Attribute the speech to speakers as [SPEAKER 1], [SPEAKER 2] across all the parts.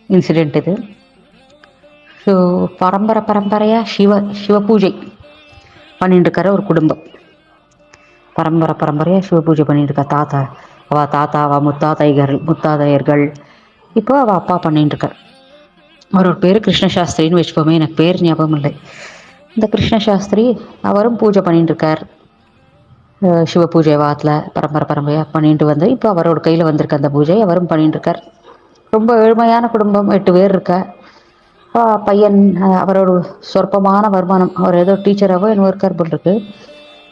[SPEAKER 1] Incident இது. So பரம்பரையாக சிவ பூஜை பண்ணிட்டு இருக்கிற ஒரு குடும்பம். பரம்பரையாக சிவ பூஜை பண்ணிட்டு இருக்கா அவள் முத்தாதையர்கள் இப்போ அவள் அப்பா பண்ணிட்டு இருக்கார். அவரோட பேர் கிருஷ்ணசாஸ்திரின்னு வச்சுப்போமே, எனக்கு பேர் ஞாபகம் இல்லை. இந்த கிருஷ்ணசாஸ்திரி அவரும் பூஜை பண்ணிட்டு இருக்கார். சிவ பூஜை வாரத்தில் பரம்பரையாக பண்ணிட்டு வந்து இப்போ அவரோட கையில் வந்திருக்க அந்த பூஜை அவரும் பண்ணிட்டு இருக்கார். ரொம்ப ஏழ்மையான குடும்பம், 8 பேர் இருக்க. பையன் அவரோட சொற்பமான வருமானம், அவர் ஏதோ டீச்சராகவோ இன்னும் இருக்கார் போல் இருக்கு.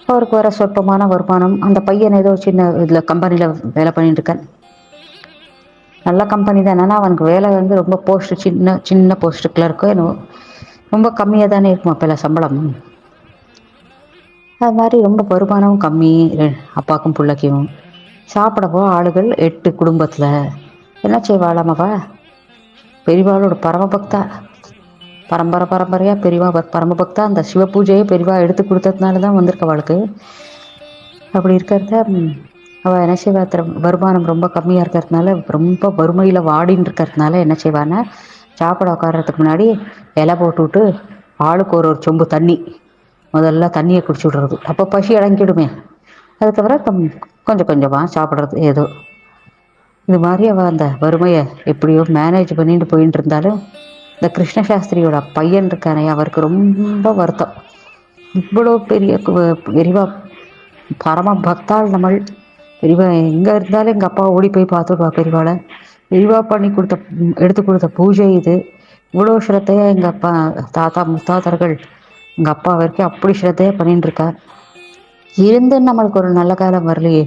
[SPEAKER 1] அவருக்கு வர சொற்பமான வருமானம். அந்த பையன் ஏதோ சின்ன இதில் கம்பெனியில் வேலை பண்ணிட்டு இருக்கார். நல்ல கம்பெனி தான், ஆனால் அவனுக்கு வேலை வந்து ரொம்ப போஸ்ட் சின்ன போஸ்ட்டு கிளர்க்கோ என்னவோ, ரொம்ப கம்மியாக தானே இருக்கும் அப்போல்லாம் சம்பளம். அது மாதிரி ரொம்ப வருமானமும் கம்மி. அப்பாக்கும் பிள்ளைக்கும் சாப்பிடவோ ஆளுகள் 8 குடும்பத்தில். என்ன செய்வாளாமவா? பெரியவாளோட பரமபக்தா, பரம்பரையாக பெரியவா பரமபக்தா. அந்த சிவ பூஜையை பெரியவா எடுத்து கொடுத்ததுனால தான் வந்திருக்க அவளுக்கு. அப்படி இருக்கிறத அவள் என்ன செய்வா, வருமானம் ரொம்ப கம்மியாக இருக்கிறதுனால, ரொம்ப வறுமையில் வாடின்னு இருக்கிறதுனால என்ன செய்வான்னா, சாப்பிட உட்கார்றதுக்கு முன்னாடி இலை போட்டு விட்டு ஆளுக்கு ஒரு சொம்பு தண்ணி, முதல்ல தண்ணியை குடிச்சு விடுறது. அப்போ பசி அடங்கிடுமே. அதுக்கப்புறம் கொஞ்சம் கொஞ்சமாக சாப்பிட்றது. ஏதோ இது மாதிரி அவள் அந்த வறுமையை எப்படியோ மேனேஜ் பண்ணிட்டு போயிட்டு இருந்தாலும், இந்த கிருஷ்ணசாஸ்திரியோட பையன் இருக்கானே, அவருக்கு ரொம்ப வருத்தம். இவ்வளோ பெரியவா பரம பக்தாள் நம்மள். பெரியவா எங்கே இருந்தாலும் எங்கள் அப்பா ஓடி போய் பார்த்துடுவா பெரியவாளை. பெரியவா எடுத்து கொடுத்த பூஜை இது. இவ்வளோ ஸ்ரத்தையாக எங்கள் அப்பா முத்தாதர்கள் எங்கள் அப்பா வரைக்கும் அப்படி ஸ்ரத்தையாக பண்ணிட்டு இருக்கார். இருந்துன்னு நம்மளுக்கு ஒரு நல்ல காலம் வரலையே.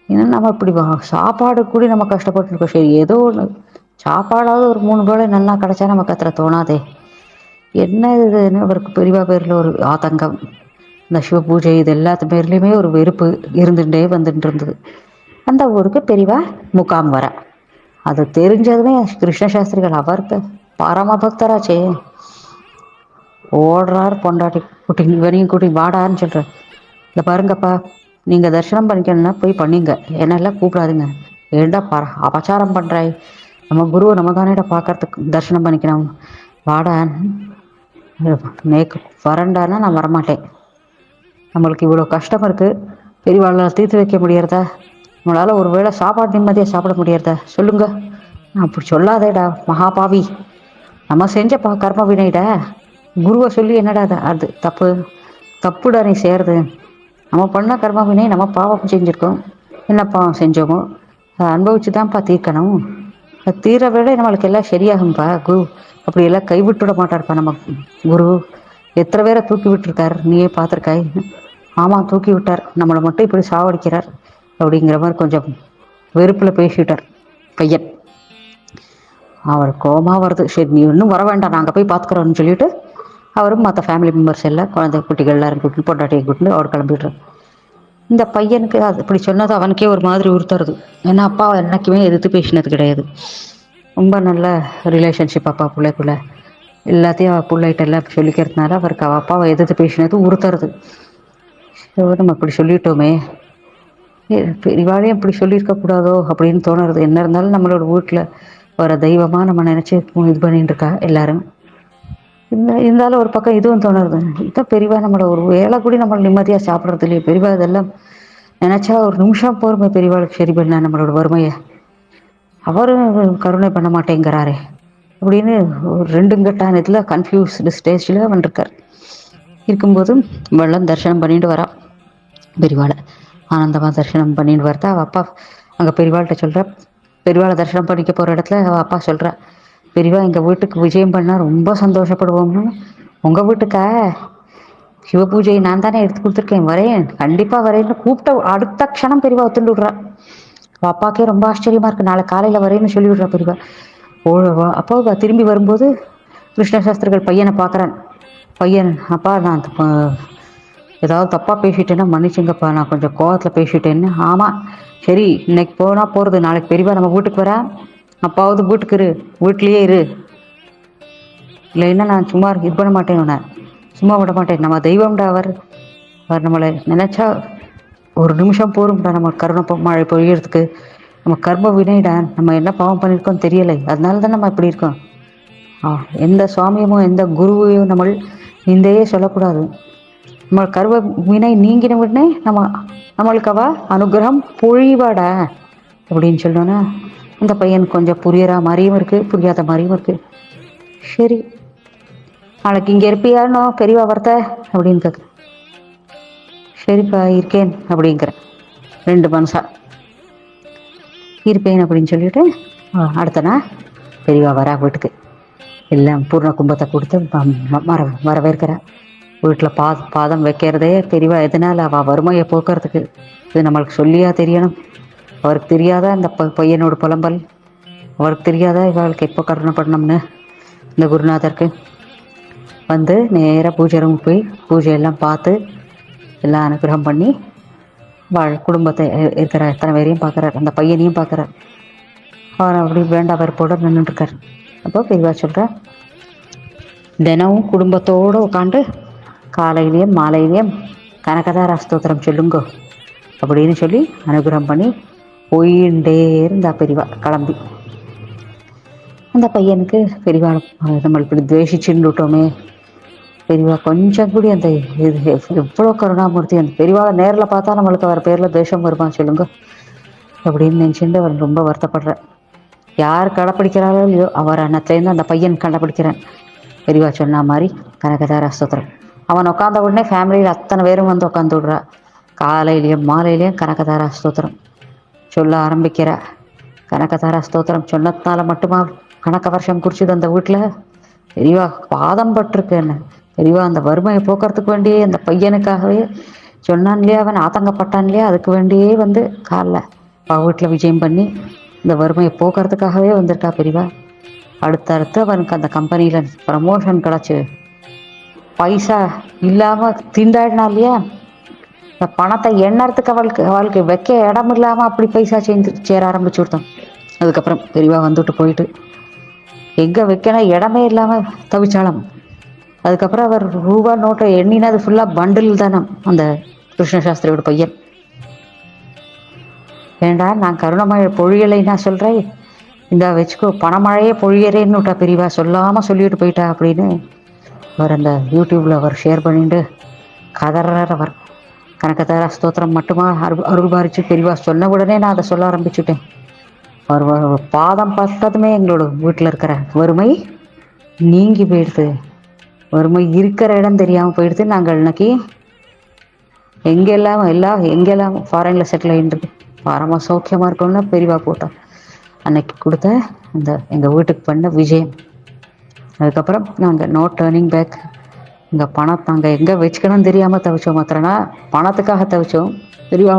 [SPEAKER 1] ஏன்னா நம்ம இப்படி சாப்பாடு கூட நம்ம கஷ்டப்பட்டுருக்கோம். சரி, ஏதோ ஒன்று சாப்பாடாவது ஒரு 3 வேளை நல்லா கிடச்சா நமக்கு அத்தனை தோணாதே. என்ன இதுன்னு அவருக்கு பெரியவா பேரில் ஒரு ஆதங்கம். இந்த சிவ பூஜை இது எல்லாத்து பேர்லேயுமே ஒரு வெறுப்பு இருந்துகிட்டே வந்துட்டு இருந்தது. அந்த ஊருக்கு பெரியவா முகாம் வர அது தெரிஞ்சதுமே கிருஷ்ணசாஸ்திரிகள் அவருக்கு பரமபக்தராச்சே, ஓடுறார். பொண்டாட்டி கூட்டி இவனையும் கூட்டி வாடான்னு சொல்கிறார். இந்த பாருங்கப்பா, நீங்கள் தரிசனம் பண்ணிக்கணும்னா போய் பண்ணிங்க, என்னெல்லாம் கூப்பிடாதுங்க. ஏண்டா அபச்சாரம் பண்ணுறாய், நம்ம குருவை நம்ம தானேடா பார்க்கறதுக்கு தரிசனம் பண்ணிக்கணும், வாடான். நேக்கு வரண்டான்னா நான் வரமாட்டேன். நம்மளுக்கு இவ்வளோ கஷ்டம் இருக்குது, பெரியவாளால் தீர்த்து வைக்க முடியறதா? நம்மளால் ஒரு வேளை சாப்பாடு நிம்மதியாக சாப்பிட முடியறதா சொல்லுங்க? அப்படி சொல்லாதேடா மகாபாவி, நம்ம செஞ்ச கர்ம வினைடா. குருவை சொல்லி என்னடா அது தப்புடா நீ செய்கிறது. நம்ம பண்ண கர்ம வினை, நம்ம பாவம் செஞ்சுருக்கோம். என்ன பாவம் செஞ்சோமோ அதை அனுபவிச்சு தான்ப்பா தீர்க்கணும். அது தீர வேலை நம்மளுக்கு எல்லாம் சரியாகும்ப்பா. குரு அப்படியெல்லாம் கைவிட்டுவிட மாட்டார்ப்பா. நம்ம குரு எத்தனை பேரை தூக்கி விட்டுருக்கார், நீயே பார்த்துருக்காய். ஆமாம், தூக்கி விட்டார், நம்மளை மட்டும் இப்படி சாவடிக்கிறார் அப்படிங்கிற மாதிரி கொஞ்சம் வெறுப்பில் பேசிட்டார் பையன். அவர் கோபமாக வருது. சரி, நீ இன்னும் வர வேண்டாம், நாங்கள் போய் பார்த்துக்குறோன்னு சொல்லிட்டு அவரும் மற்ற ஃபேமிலி மெம்பர்ஸ் எல்லாம், குழந்தை குட்டிகள் எல்லாரும் கூட்டிட்டு பொண்டாட்டியை கூட்டிட்டு அவர் கிளம்பிடுறார். இந்த பையனுக்கு அது இப்படி சொன்னது அவனுக்கே ஒரு மாதிரி உறுத்துறது. ஏன்னா அப்பா என்னைக்குமே எதிர்த்து பேசினது கிடையாது. ரொம்ப நல்ல ரிலேஷன்ஷிப் அப்பா பிள்ளைக்குள்ள. எல்லாத்தையும் பிள்ளைகிட்ட எல்லாம் சொல்லிக்கிறதுனால அவருக்கு அவள் அப்பாவை எதிர்த்து பேசினது உறுத்துறது. ஸோ நம்ம இப்படி சொல்லிட்டோமே, பெரியவாளையும் இப்படி சொல்லியிருக்கக்கூடாதோ அப்படின்னு தோணுறது. என்ன இருந்தாலும் நம்மளோட வீட்டில் வர தெய்வமாக நம்ம நினச்சி இது பண்ணிட்டு இருக்கா எல்லாரும். இருந்தாலும் ஒரு பக்கம் இதுவும் தோணுறது, இதான் பெரியவா நம்மளோட ஒரு வேலை கூட நம்மளை நிம்மதியாக சாப்பிட்றது இல்லையே. பெரியவா இதெல்லாம் நினச்சா ஒரு நிமிஷம் போருமே பெரியவாளுக்கு சரி பண்ண நம்மளோட வறுமையை. அவரும் கருணை பண்ண மாட்டேங்கிறாரே அப்படின்னு ஒரு 2 கட்டான இதில் கன்ஃபியூஸ்டு ஸ்டேஜில் வந்துருக்கார். இருக்கும்போதும் வெள்ளம் தரிசனம் பண்ணிட்டு வரா. பெரியவாளை ஆனந்தமாக தரிசனம் பண்ணிட்டு வரதா அவள் அப்பா அங்கே பெரியவாள்கிட்ட சொல்கிறா. பெரியவாளை தரிசனம் பண்ணிக்க போகிற இடத்துல அவள் அப்பா சொல்கிறா, பெரியவா எங்கள் வீட்டுக்கு விஜயம் பண்ணால் ரொம்ப சந்தோஷப்படுவோம்னு. உங்கள் வீட்டுக்கா? சிவ பூஜையை நான் தானே எடுத்து கொடுத்துருக்கேன், வரேன், கண்டிப்பாக வரேன்னு கூப்பிட்ட அடுத்த க்ஷணம் பெரியவா ஒத்துண்டு விட்றா. அவள் அப்பாக்கே ரொம்ப ஆச்சரியமாக இருக்குது. நாளை காலையில் வரேன்னு சொல்லி விட்றா பெரியவா. அப்போ திரும்பி வரும்போது கிருஷ்ணசாஸ்திரிகள் பையனை பார்க்குறான். பையன், அப்பா நான் ஏதாவது தப்பாக பேசிட்டேன்னா மன்னிச்சுங்கப்பா, நான் கொஞ்சம் கோவத்தில் பேசிட்டேன்னு. ஆமாம், சரி, இன்னைக்கு போனால் போகிறது, நாளைக்கு பெரியவா நம்ம வீட்டுக்கு வரா, அப்பாவது வீட்டுக்கு இரு, வீட்லேயே இரு, இல்லைன்னா நான் சும்மா இது பண்ண மாட்டேன், உன்னை சும்மா விட மாட்டேன். நம்ம தெய்வம்டா அவர் நம்மளை நினச்சா ஒரு நிமிஷம் போரும்டா நம்ம கருணை மழை பொழியறதுக்கு நம்ம கர்ம வினைடா, நம்ம என்ன பாவம் பண்ணியிருக்கோம் தெரியலை, அதனால தான் நம்ம இப்படி இருக்கோம். எந்த சுவாமியமோ எந்த குருவையும் நம்ம நிந்தையே சொல்லக்கூடாது. நம்ம கர்ம வினை நீங்கின உடனே நம்மளுக்கு அவ அனுகிரகம் பொழிவாடா அப்படின்னு சொல்லணும்னா, அந்த பையன் கொஞ்சம் புரியற மாதிரியும் இருக்கு, புரியாத மாதிரியும் இருக்கு. சரி, நாளைக்கு இங்கே இருப்பியானோ பெரியவா வரத்த அப்படின்னு கேட்குறேன். சரிப்பா இருக்கேன் அப்படிங்கிறேன். 2 மனுஷா இருப்பேன் அப்படின்னு சொல்லிட்டு அடுத்த நாள் பெரியவா வரா வீட்டுக்கு. எல்லாம் பூர்ண கும்பத்தை கொடுத்து வரவேற்கிறா. வீட்டில் பாதம் வைக்கிறதே பெரியவா எதனால் அவள் வறுமையை போக்குறதுக்கு. இது நம்மளுக்கு சொல்லியா தெரியணும்? அவருக்கு தெரியாதா இந்த பையனோட புலம்பல்? அவருக்கு தெரியாதா இவளுக்கு எப்போ கருணை பண்ணணும்னு? இந்த குருநாதருக்கு வந்து நேராக பூஜை ரூம் போய் பூஜையெல்லாம் பார்த்து எல்லாம் அனுகிரகம் பண்ணி குடும்பத்தை இருக்கிற எத்தனை பேரையும் பார்க்குறார், அந்த பையனையும் பார்க்குறார். அவர் அப்படி வேண்டாம் வெறுப்போட நின்றுட்டுருக்கார். அப்போ பெரியவா சொல்கிறார், தினமும் குடும்பத்தோடு உட்காந்து காலையிலேயும் மாலையிலேயும் கனகதார ஸ்தோத்திரம் சொல்லுங்கோ அப்படின்னு சொல்லி அனுகிரகம் பண்ணி போயிண்டே இருந்தா பெரியவா கிளம்பி. அந்த பையனுக்கு பெரியவா நம்ம இப்படி துவேஷிச்சுன்னு விட்டோமே, பெரியவா கொஞ்சம் கூடி அந்த இது எவ்வளோ கருணாமூர்த்தி, அந்த பெரியவாவை நேரில் பார்த்தா நம்மளுக்கு அவர் பேரில் துவேஷம் வருமா சொல்லுங்க அப்படின்னு நினச்சிட்டு அவர் ரொம்ப வருத்தப்படுறார். யார் கடைப்பிடிக்கிறாரோ இல்லையோ அவர் அன்னத்துலேருந்து அந்த பையன் கடைப்பிடிக்கிறான். பெரியவா சொன்ன மாதிரி கனகதார ஸ்தோத்திரம். அவன் உட்காந்த உடனே ஃபேமிலியில் அத்தனை பேரும் வந்து உட்காந்து விடுறா. காலையிலையும் மாலையிலையும் கனகதார ஸ்தோத்திரம் சொல்ல ஆரம்பிக்கிறா. கனகதார ஸ்தோத்திரம் சொன்னதுனால மட்டுமா கணக்க வருஷம் குறிச்சது அந்த வீட்டில்? பெரியவா பாதம் பட்டிருக்கு. என்ன பெரியவா அந்த வறுமையை போக்குறதுக்கு வேண்டியே அந்த பையனுக்காகவே சொன்னான் இல்லையா, அவன் ஆத்தங்கப்பட்டான் இல்லையா, அதுக்கு வேண்டியே வந்து காலில் வீட்டில் விஜயம் பண்ணி இந்த வறுமையை போக்குறதுக்காகவே வந்திருக்கா பெரியவா. அடுத்தடுத்து அவனுக்கு அந்த கம்பெனியில் ப்ரமோஷன் கிடச்சி பைசா இல்லாமல் திண்டாடினா இல்லையா, இந்த பணத்தை எண்ணறதுக்கு அவளுக்கு வைக்க இடம் இல்லாமல் அப்படி பைசா சேர ஆரம்பிச்சு விட்டோம். அதுக்கப்புறம் பெரியவா வந்துட்டு போயிட்டு எங்கே வைக்கணும் இடமே இல்லாமல் தவிச்சாலும். அதுக்கப்புறம் அவர் ரூபா நோட்டை எண்ணினது ஃபுல்லாக பண்டில் தானே அந்த கிருஷ்ணசாஸ்திரியோட பையன். வேண்டாம் நான் கருணமழை பொழியலை நான் சொல்கிறேன், இந்த வச்சுக்கோ பணமழையே பொழியறேன்னு விட்டா பெரியவா, சொல்லாமல் சொல்லிட்டு போயிட்டா அப்படின்னு அவர் அந்த யூடியூப்பில் அவர் ஷேர் பண்ணிட்டு கதறார். அவர் கனகதார ஸ்தோத்திரம் மட்டுமா அருள் பாரிச்சு பெரியவா சொன்ன உடனே நான் அதை சொல்ல ஆரம்பிச்சுட்டேன். அவர் பாதம் பார்த்ததுமே எங்களோட வீட்டில் இருக்கிற வறுமை நீங்கி போயிடுது, வறுமை இருக்கிற இடம் தெரியாமல் போயிடுது. நாங்கள் இன்னைக்கு எங்கெல்லாம் ஃபாரினில் செட்டில் ஆகிட்டு பரம சௌக்கியமாக இருக்கோம்னா பெரியவா போட்டோம் அன்னைக்கு கொடுத்த அந்த எங்கள் வீட்டுக்கு பண்ண விஜயம். அதுக்கப்புறம் நாங்கள் நோ டேர்னிங் பேக். எங்கள் பணம் நாங்கள் எங்கே வச்சுக்கணும்னு தெரியாமல் தவிச்சோம். மாத்திரனா பணத்துக்காக தவிச்சோம். பெரியவா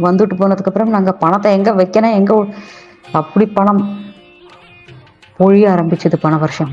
[SPEAKER 1] வந்துட்டு போனதுக்கப்புறம் நாங்கள் பணத்தை எங்கே வைக்கணும், எங்கே அப்படி பணம் பொழிய ஆரம்பிச்சது பண வருஷம்.